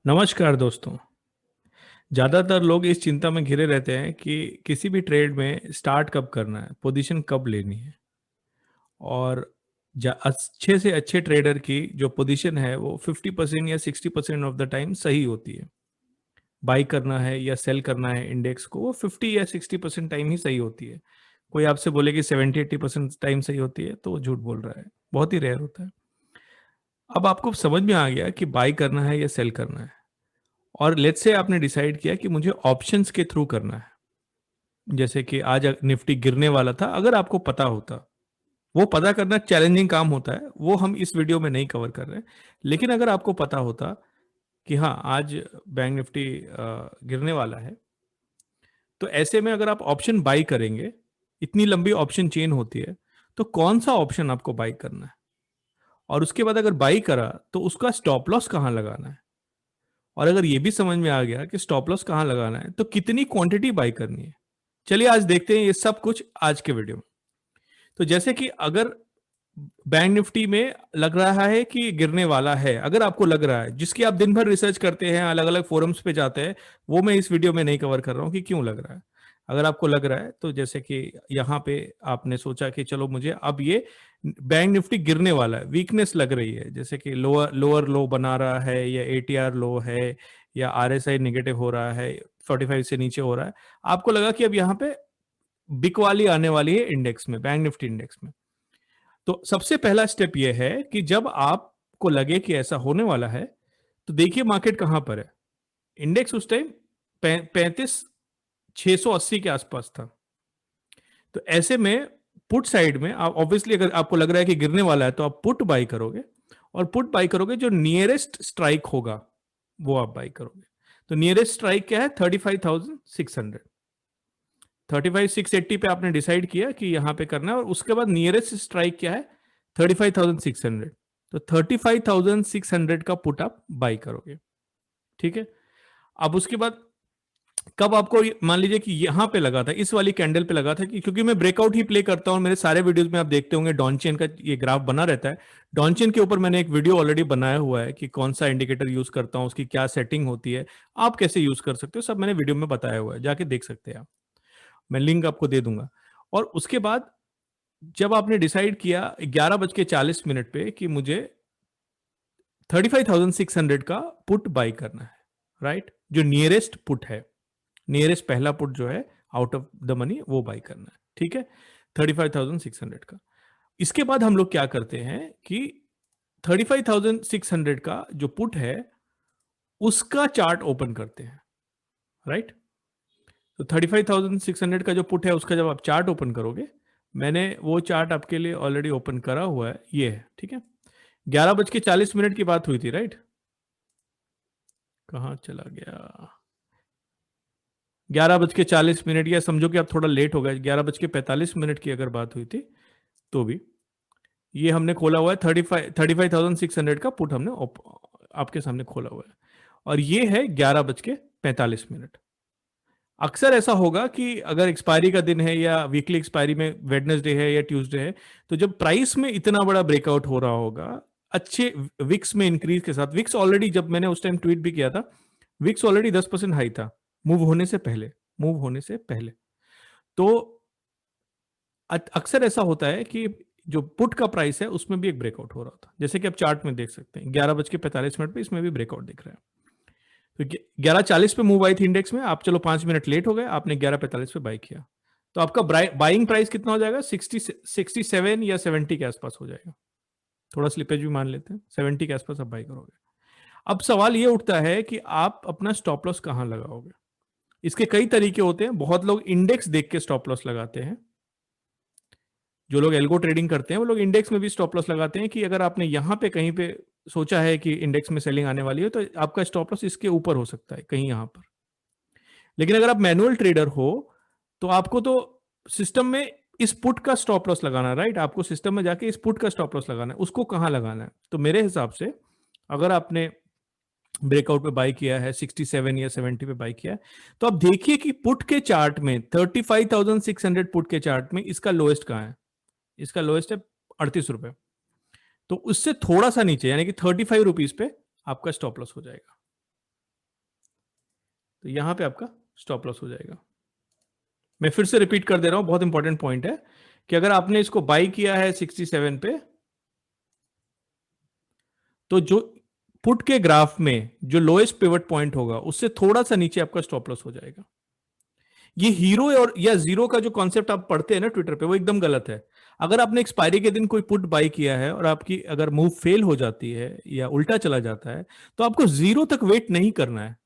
नमस्कार दोस्तों। ज़्यादातर लोग इस चिंता में घिरे रहते हैं कि किसी भी ट्रेड में स्टार्ट कब करना है, पोजीशन कब लेनी है। और अच्छे से अच्छे ट्रेडर की जो पोजीशन है वो 50% या 60% ऑफ द टाइम सही होती है। बाई करना है या सेल करना है इंडेक्स को, वो 50 या 60% टाइम ही सही होती है। कोई आपसे बोले कि 70-80% टाइम सही होती है तो वो झूठ बोल रहा है, बहुत ही रेयर होता है। अब आपको समझ में आ गया कि बाई करना है या सेल करना है, और लेट्स से आपने डिसाइड किया कि मुझे ऑप्शंस के थ्रू करना है। जैसे कि आज निफ्टी गिरने वाला था, अगर आपको पता होता, वो पता करना चैलेंजिंग काम होता है, वो हम इस वीडियो में नहीं कवर कर रहे हैं। लेकिन अगर आपको पता होता कि हाँ आज बैंक निफ्टी गिरने वाला है, तो ऐसे में अगर आप ऑप्शन बाई करेंगे, इतनी लंबी ऑप्शन चेन होती है, तो कौन सा ऑप्शन आपको बाई करना है, और उसके बाद अगर बाई करा तो उसका स्टॉप लॉस कहाँ लगाना है, और अगर ये भी समझ में आ गया कि स्टॉप लॉस कहाँ लगाना है तो कितनी क्वांटिटी बाई करनी है। चलिए आज देखते हैं ये सब कुछ आज के वीडियो में। तो जैसे कि अगर बैंक निफ्टी में लग रहा है कि गिरने वाला है, अगर आपको लग रहा है, जिसकी आप दिन भर रिसर्च करते हैं, अलग अलग फोरम्स पे जाते हैं, वो मैं इस वीडियो में नहीं कवर कर रहा हूँ कि क्यों लग रहा है। अगर आपको लग रहा है तो जैसे कि यहाँ पे आपने सोचा कि चलो मुझे अब ये बैंक निफ्टी गिरने वाला है, वीकनेस लग रही है, जैसे कि लोअर लोअर लो बना रहा है, या एटीआर लो है, या आरएसआई नेगेटिव हो रहा है, 45 से नीचे हो रहा है, आपको लगा कि अब यहाँ पे बिक वाली आने वाली है इंडेक्स में, बैंक निफ्टी इंडेक्स में। तो सबसे पहला स्टेप यह है कि जब आपको लगे कि ऐसा होने वाला है, तो देखिए मार्केट कहां पर है। इंडेक्स उस टाइम 35,680 के आसपास था। तो ऐसे में पुट साइड में आप ऑब्वियसली, अगर आपको लग रहा है कि गिरने वाला है, तो आप पुट बाई करोगे, और पुट बाई करोगे जो नियरेस्ट स्ट्राइक होगा वो आप बाई करोगे। तो नियरेस्ट स्ट्राइक क्या है? 35,600। 35,680 पे आपने डिसाइड किया कि यहां पे करना है, और उसके बाद नियरेस्ट स्ट्राइक क्या है? 35,600। तो 35,600 का पुट आप बाई करोगे। ठीक है। अब उसके बाद कब आपको, मान लीजिए कि यहां पे लगा था, इस वाली कैंडल पे लगा था, कि क्योंकि मैं ब्रेकआउट ही प्ले करता हूं, मेरे सारे वीडियोस में आप देखते होंगे डॉन चेन का ये ग्राफ बना रहता है। डॉन चेन के ऊपर मैंने एक वीडियो ऑलरेडी बनाया हुआ है कि कौन सा इंडिकेटर यूज करता हूं, उसकी क्या सेटिंग होती है, आप कैसे यूज कर सकते हो, सब मैंने वीडियो में बताया हुआ है, जाके देख सकते हैं आप। मैं लिंक आपको दे दूंगा। और उसके बाद जब आपने डिसाइड किया 11:40 पे कि मुझे 35,600 का पुट बाई करना है, राइट, जो नियरेस्ट पुट है, नियरेस्ट पहला पुट जो है आउट ऑफ द मनी, वो बाई करना है। ठीक है, 35,600 का। इसके बाद हम लोग क्या करते हैं कि 35,600 का जो पुट है उसका चार्ट ओपन करते हैं, राइट। तो 35,600 का जो पुट है उसका जब आप चार्ट ओपन करोगे, मैंने वो चार्ट आपके लिए ऑलरेडी ओपन करा हुआ है, ये है। ठीक है, 11:40 की बात हुई थी, राइट। कहाँ चला गया? 11:40, या समझो कि आप थोड़ा लेट हो गए, 11:45 की अगर बात हुई थी तो भी ये हमने खोला हुआ है, 35,600 का पुट हमने आपके सामने खोला हुआ है, और ये है 11:45। अक्सर ऐसा होगा कि अगर एक्सपायरी का दिन है, या वीकली एक्सपायरी में वेडनेसडे है या ट्यूसडे है, तो जब प्राइस में इतना बड़ा ब्रेकआउट हो रहा होगा अच्छे विक्स में इंक्रीज के साथ, विक्स ऑलरेडी, जब मैंने उस टाइम ट्वीट भी किया था, विक्स ऑलरेडी 10% हाई था मूव होने से पहले, मूव होने से पहले। तो अक्सर ऐसा होता है कि जो पुट का प्राइस है उसमें भी एक ब्रेकआउट हो रहा था, जैसे कि आप चार्ट में देख सकते हैं 11:45 पे इसमें भी ब्रेकआउट दिख रहा है। तो 11:40 पे मूव आई थी इंडेक्स में, आप चलो 5 मिनट लेट हो गए, आपने 11:45 पे बाई किया, तो आपका बाइंग प्राइस कितना हो जाएगा? 67 या 70 के आसपास हो जाएगा। थोड़ा स्लिपेज भी मान लेते हैं, 70 के आसपास आप बाई करोगे। अब सवाल ये उठता है कि आप अपना स्टॉप लॉस कहां लगाओगे। इसके कई तरीके होते हैं। बहुत लोग इंडेक्स देख के स्टॉप लॉस लगाते हैं। जो लोग एल्गो ट्रेडिंग करते हैं वो लोग इंडेक्स में भी स्टॉप लॉस लगाते हैं, कि अगर आपने यहां पे कहीं पे सोचा है कि इंडेक्स में सेलिंग आने वाली है, तो आपका स्टॉप लॉस इसके ऊपर हो सकता है, कहीं यहां पर। लेकिन अगर आप मैनुअल ट्रेडर हो, तो आपको तो सिस्टम में इस पुट का स्टॉप लॉस लगाना है, राइट। आपको सिस्टम में जाके इस पुट का स्टॉप लॉस लगाना है, उसको कहां लगाना है। तो मेरे हिसाब से अगर आपने ब्रेकआउट पे बाई किया है, 67 या 70 पे बाई किया है, तो आप देखिए कि पुट के चार्ट में 35,600 पुट के चार्ट में इसका लोएस्ट कहां है। इसका लोएस्ट है 38 रुपए। तो उससे थोड़ा सा नीचे, यानी कि 35 रुपीज पे आपका स्टॉप लॉस हो जाएगा। तो यहां पे आपका स्टॉप लॉस हो जाएगा। मैं फिर से रिपीट कर दे रहा हूं, बहुत इंपॉर्टेंट पॉइंट है कि अगर आपने इसको बाई किया है 67 पे, तो जो पुट के ग्राफ में जो लोएस्ट पिवट पॉइंट होगा उससे थोड़ा सा नीचे आपका स्टॉप लॉस हो जाएगा। ये हीरो और या जीरो का जो कॉन्सेप्ट आप पढ़ते हैं ना ट्विटर पे, वो एकदम गलत है। अगर आपने एक्सपायरी के दिन कोई पुट बाई किया है और आपकी अगर मूव फेल हो जाती है या उल्टा चला जाता है, तो आपको जीरो तक वेट नहीं करना है।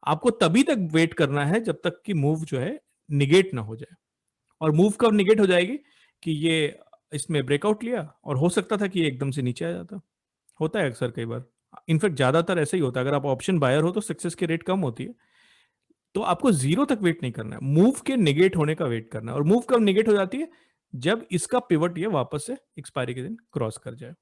आपको तभी तक वेट करना है जब तक कि मूव जो है निगेट ना हो जाए। और मूव कब निगेट हो जाएगी कि ये इसमें ब्रेकआउट लिया और हो सकता था कि ये एकदम से नीचे आ जाता। होता है अक्सर, कई बार, इनफैक्ट ज्यादातर ऐसा ही होता है। अगर आप ऑप्शन बायर हो तो सक्सेस की रेट कम होती है। तो आपको जीरो तक वेट नहीं करना है, मूव के निगेट होने का वेट करना है। और मूव कब निगेट हो जाती है? जब इसका पिवट ये वापस से एक्सपायरी के दिन क्रॉस कर जाए।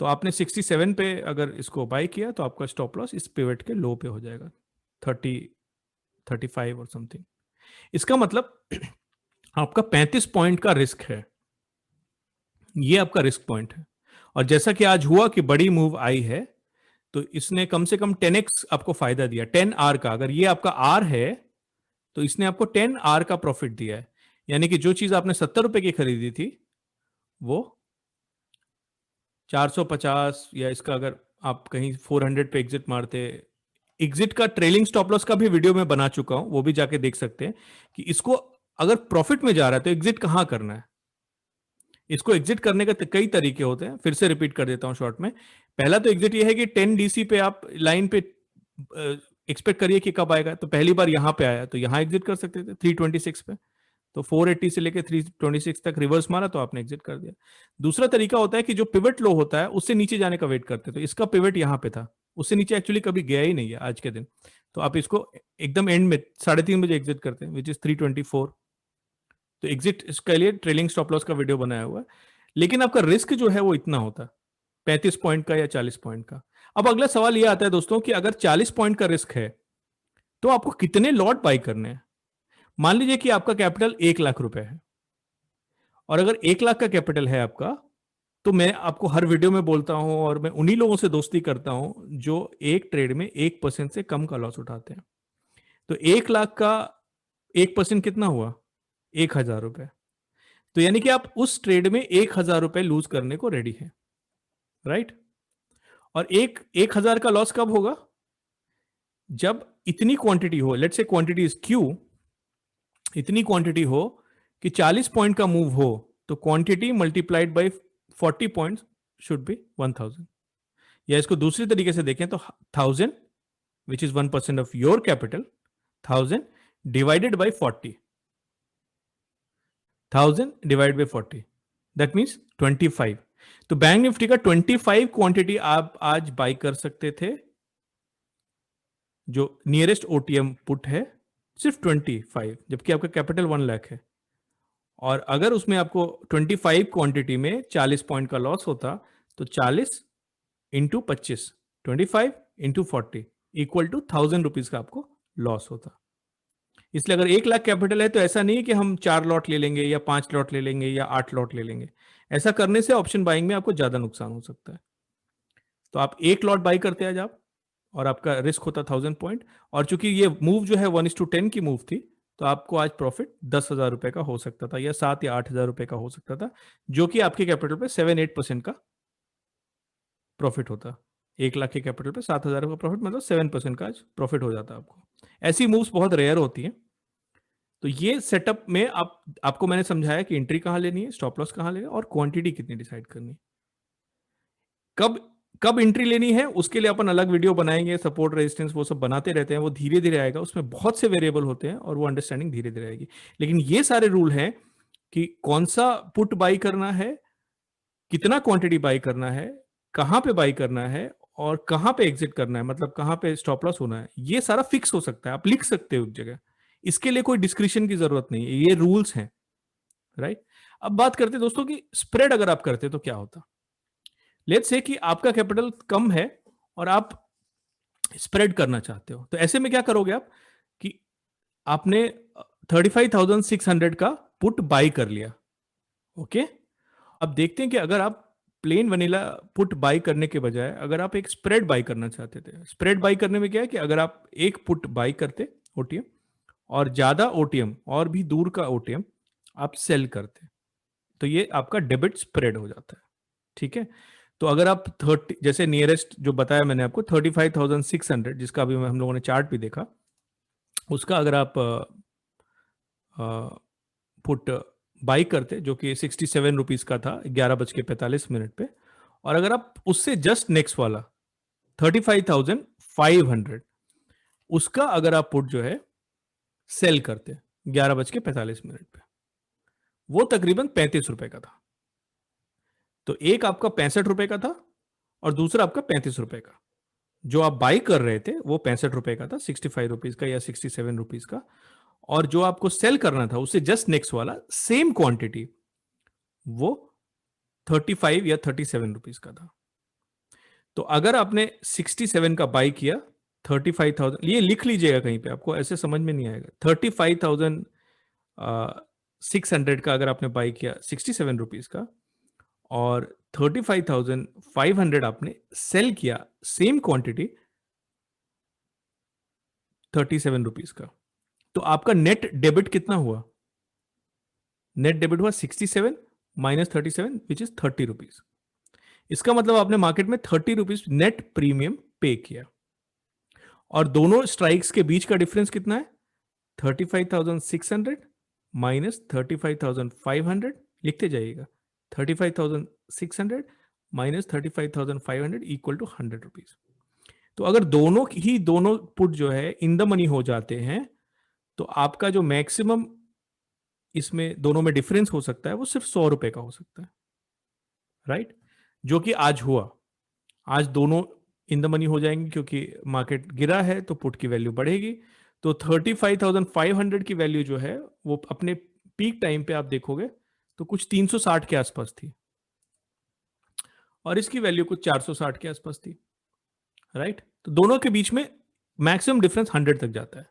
तो आपने 67 पे अगर इसको बाय किया तो आपका स्टॉप लॉस इस पिवट के लो पे हो जाएगा, 35 और समथिंग। इसका मतलब आपका 35 पॉइंट का रिस्क है, ये आपका रिस्क पॉइंट है। और जैसा कि आज हुआ कि बड़ी मूव आई है, तो इसने कम से कम 10x आपको फायदा दिया, 10R का। अगर ये आपका R है तो इसने आपको 10R का प्रॉफिट दिया है। यानी कि जो चीज आपने 70 रुपए की खरीदी थी वो 450, या इसका अगर आप कहीं 400 पे एग्जिट मारते, एग्जिट का ट्रेलिंग स्टॉप लॉस का भी वीडियो में बना चुका हूं, वो भी जाके देख सकते हैं कि इसको अगर प्रॉफिट में जा रहा है तो एग्जिट कहां करना है। इसको एग्जिट करने का कई तरीके होते हैं, फिर से रिपीट कर देता हूं शॉर्ट में। पहला तो एग्जिट ये है कि 10 डीसी पे आप लाइन पे एक्सपेक्ट करिए कि कब आएगा। तो पहली बार यहां पे आया तो यहां एग्जिट कर सकते थे 326 पे। तो 480 से लेके 326 तक रिवर्स मारा तो आपने एग्जिट कर दिया। दूसरा तरीका होता है कि जो पिवट लो होता है उससे नीचे जाने का वेट करते हैं। तो इसका पिवट यहां पे था, उससे नीचे एक्चुअली कभी गया ही नहीं है आज के दिन। तो आप इसको एकदम एंड में 3:30 बजे एग्जिट करते हैं, विच इज 324। तो एग्जिट इसके लिए ट्रेलिंग स्टॉप लॉस का वीडियो बनाया हुआ है। लेकिन आपका रिस्क जो है वो इतना होता है, 35 पॉइंट का या 40 पॉइंट का। अब अगला सवाल ये आता है दोस्तों कि अगर 40 पॉइंट का रिस्क है तो आपको कितने लॉट बाई करने हैं। मान लीजिए कि आपका कैपिटल 1 लाख रुपए है, और अगर 1 लाख का कैपिटल है आपका, तो मैं आपको हर वीडियो में बोलता हूं और मैं उन्हीं लोगों से दोस्ती करता हूं जो एक ट्रेड में 1% से कम का लॉस उठाते हैं। तो 1 लाख का 1% कितना हुआ? 1,000 रुपए। तो यानी कि आप उस ट्रेड में 1,000 रुपए लूज करने को रेडी है, राइट। और 1,000 का लॉस कब होगा? जब इतनी क्वांटिटी हो, let's say quantity is Q, इतनी क्वांटिटी हो कि 40 पॉइंट का मूव हो, तो quantity multiplied by 40 point should be 1000। या इसको दूसरी तरीके से देखें तो 1000 which is 1% of your capital, 1000 divided by 40, 1000 divide by 40, that means 25। तो बैंक निफ्टी का 25 क्वांटिटी आप आज बाई कर सकते थे, जो नियरेस्ट ओटीएम पुट है सिर्फ 25, जबकि आपका कैपिटल 1 लाख है। और अगर उसमें आपको 25 क्वांटिटी में 40 पॉइंट का लॉस होता, तो 40 into 25, 25 into 40 equal to 1000 rupees का आपको लॉस होता। इसलिए अगर 1 लाख कैपिटल है तो ऐसा नहीं है कि हम 4 लॉट ले लेंगे या 5 लॉट ले लेंगे या 8 लॉट ले लेंगे। ऐसा करने से ऑप्शन बाइंग में आपको ज्यादा नुकसान हो सकता है। तो आप 1 लॉट बाई करते हैं आप, और आपका रिस्क होता 1000 पॉइंट। और चूंकि ये मूव जो है 1:10 की मूव थी, तो आपको आज प्रॉफिट 10,000 रुपए का हो सकता था, या 7 या 8 हजार रुपए का हो सकता था, जो कि आपके कैपिटल पे 7-8% का प्रॉफिट होता। 1 लाख के कैपिटल पे 7,000 का प्रॉफिट, मतलब 7% का आज प्रॉफिट हो जाता आपको। ऐसी मूव्स बहुत रेयर होती हैं। तो ये सेटअप में आपको मैंने समझाया कि एंट्री कहां लेनी है, स्टॉप लॉस कहां लेनी है, और क्वांटिटी कितनी डिसाइड करनी है। कब कब एंट्री लेनी है उसके लिए अपन अलग वीडियो बनाएंगे, सपोर्ट रेजिस्टेंस वो सब बनाते रहते हैं, वो धीरे धीरे आएगा, उसमें बहुत से वेरिएबल होते हैं और वो अंडरस्टैंडिंग धीरे धीरे आएगी। लेकिन ये सारे रूल हैं कि कौन सा पुट बाई करना है, कितना क्वांटिटी बाई करना है, कहां पे बाई करना है, और कहां पे एग्जिट करना है, मतलब कहां पे स्टॉप लॉस होना है, ये सारा फिक्स हो सकता है, आप लिख सकते हो एक जगह। इसके लिए कोई डिस्क्रिप्शन की जरूरत नहीं है, ये रूल्स हैं, राइट। अब बात करते हैं दोस्तों कि स्प्रेड अगर आप करते तो क्या होता। लेट्स से कि आपका कैपिटल कम है और आप स्प्रेड करना चाहते हो, तो ऐसे में क्या करोगे आप कि आपने 35,600 का पुट बाई कर लिया, ओके। अब देखते हैं कि अगर आप प्लेन वनीला पुट बाई करने के बजाय अगर आप एक स्प्रेड बाई करना चाहते थे, स्प्रेड बाई करने में क्या है कि अगर आप एक पुट बाई करते ओटीएम और ज्यादा ओटीएम और भी दूर का ओटीएम आप सेल करते, तो ये आपका डेबिट स्प्रेड हो जाता है। ठीक है, तो अगर आप 30, जैसे नियरेस्ट जो बताया मैंने आपको 35,600, जिसका अभी हम लोगों ने चार्ट भी देखा, उसका अगर आप पुट बाई करते जो कि 67 रुपीज का था 11:45 पे, और अगर आप उससे जस्ट नेक्स्ट वाला 35,500 उसका अगर आप पुट जो है सेल करते 11:45 पे, वो तकरीबन 35 रुपए का था। तो एक आपका 65 रुपए का था और दूसरा आपका 35 रुपए का। जो आप बाई कर रहे थे वो 65 रुपए का था, 65 रुपीज का या 67 रुपीज का, और जो आपको सेल करना था उससे जस्ट नेक्स्ट वाला सेम क्वांटिटी वो 35 या 37 रुपीज का था। तो अगर आपने 67 का बाई किया 35,000, ये लिख लीजिएगा कहीं पे, आपको ऐसे समझ में नहीं आएगा। 35,600 का अगर आपने बाई किया 67 रुपीज का और 35,500 आपने सेल किया सेम क्वांटिटी 37 रुपीज का, तो आपका नेट डेबिट कितना हुआ? नेट डेबिट हुआ 67 माइनस 37 विच इज 30 रुपीज। इसका मतलब आपने मार्केट में 30 रुपीज नेट प्रीमियम पे किया, और दोनों स्ट्राइक्स के बीच का डिफरेंस कितना है? 35,600 माइनस 35,500, लिखते जाइएगा। 35,600 माइनस 35,500 इक्वल टू 100 रुपीज। तो अगर दोनों पुट जो है इन द मनी हो जाते हैं, तो आपका जो मैक्सिमम इसमें दोनों में डिफरेंस हो सकता है वो सिर्फ 100 रुपए का हो सकता है, राइट? जो कि आज हुआ। आज दोनों इन द मनी हो जाएंगे क्योंकि मार्केट गिरा है तो पुट की वैल्यू बढ़ेगी। तो 35,500 की वैल्यू जो है वो अपने पीक टाइम पे आप देखोगे तो कुछ 360 के आसपास थी, और इसकी वैल्यू कुछ 460 के आसपास थी, राइट? तो दोनों के बीच में मैक्सिमम डिफरेंस 100 तक जाता है।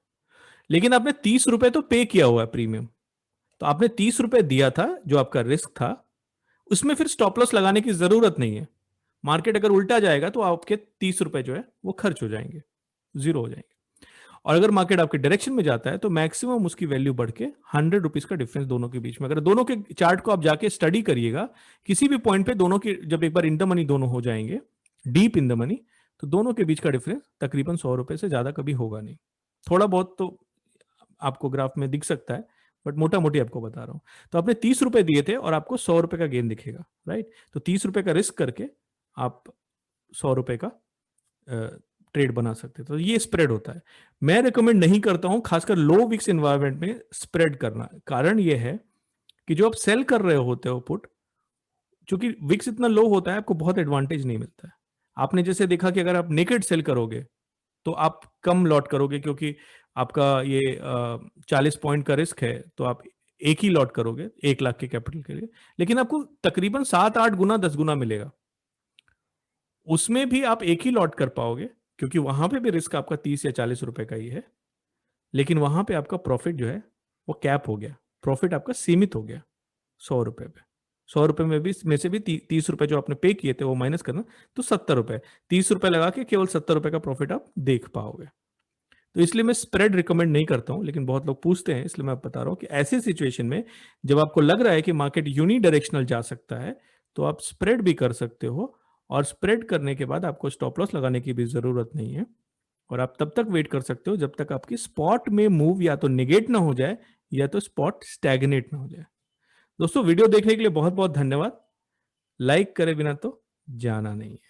लेकिन आपने 30 रुपए तो पे किया हुआ है प्रीमियम, तो आपने 30 रुपए दिया था जो आपका रिस्क था, उसमें फिर स्टॉप लॉस लगाने की जरूरत नहीं है। मार्केट अगर उल्टा जाएगा तो आपके 30 रुपए जो है वो खर्च हो जाएंगे, जीरो हो जाएंगे। और अगर मार्केट आपके डायरेक्शन में जाता है तो मैक्सिमम उसकी वैल्यू बढ़ के 100 रुपीज का डिफरेंस दोनों के बीच में। अगर दोनों के चार्ट को आप जाके स्टडी करिएगा, किसी भी पॉइंट पे दोनों की जब एक बार इन द मनी दोनों हो जाएंगे, डीप इन द मनी, तो दोनों के बीच का डिफरेंस तकरीबन 100 रुपए से ज्यादा कभी होगा नहीं। थोड़ा बहुत तो आपको ग्राफ में दिख सकता है, बट मोटा मोटी आपको बता रहा हूं। तो आपने 30 रुपए दिए थे और आपको 100 रुपए का गेन दिखेगा, राइट? तो 30 रुपए का रिस्क करके आप 100 रुपए का ट्रेड बना सकते हैं। तो ये स्प्रेड होता है। मैं रिकमेंड नहीं करता हूं खासकर लो विक्स एनवायरनमेंट में स्प्रेड करना। कारण ये है कि जो आप सेल कर रहे होते हो पुट, चूंकि विक्स इतना लो होता है आपको बहुत एडवांटेज नहीं मिलता है। आपने जैसे देखा कि अगर आप नेकेड सेल करोगे तो आप कम लॉट करोगे, क्योंकि आपका ये 40 पॉइंट का रिस्क है, तो आप एक ही लॉट करोगे 1 लाख के कैपिटल के लिए, लेकिन आपको तकरीबन 7-8 गुना 10 गुना मिलेगा। उसमें भी आप एक ही लॉट कर पाओगे क्योंकि वहां पे भी रिस्क आपका 30 या 40 रुपए का ही है, लेकिन वहां पे आपका प्रॉफिट जो है वो कैप हो गया, प्रॉफिट आपका सीमित हो गया 100 रुपए पे। 100 रुपए में से भी 30 रुपए जो आपने पे किए थे वो माइनस करना, तो 70 रुपए, 30 रुपए लगा के केवल 70 रुपए का प्रॉफिट आप देख पाओगे। तो इसलिए मैं स्प्रेड रिकमेंड नहीं करता हूं, लेकिन बहुत लोग पूछते हैं इसलिए मैं बता रहा हूं कि ऐसी सिचुएशन में जब आपको लग रहा है कि मार्केट यूनी डायरेक्शनल जा सकता है तो आप स्प्रेड भी कर सकते हो, और स्प्रेड करने के बाद आपको स्टॉप लॉस लगाने की भी जरूरत नहीं है, और आप तब तक वेट कर सकते हो जब तक आपकी स्पॉट में मूव या तो निगेट ना हो जाए या तो स्पॉट स्टैग्नेट ना हो जाए। दोस्तों वीडियो देखने के लिए बहुत बहुत धन्यवाद। लाइक करे बिना तो जाना नहीं है।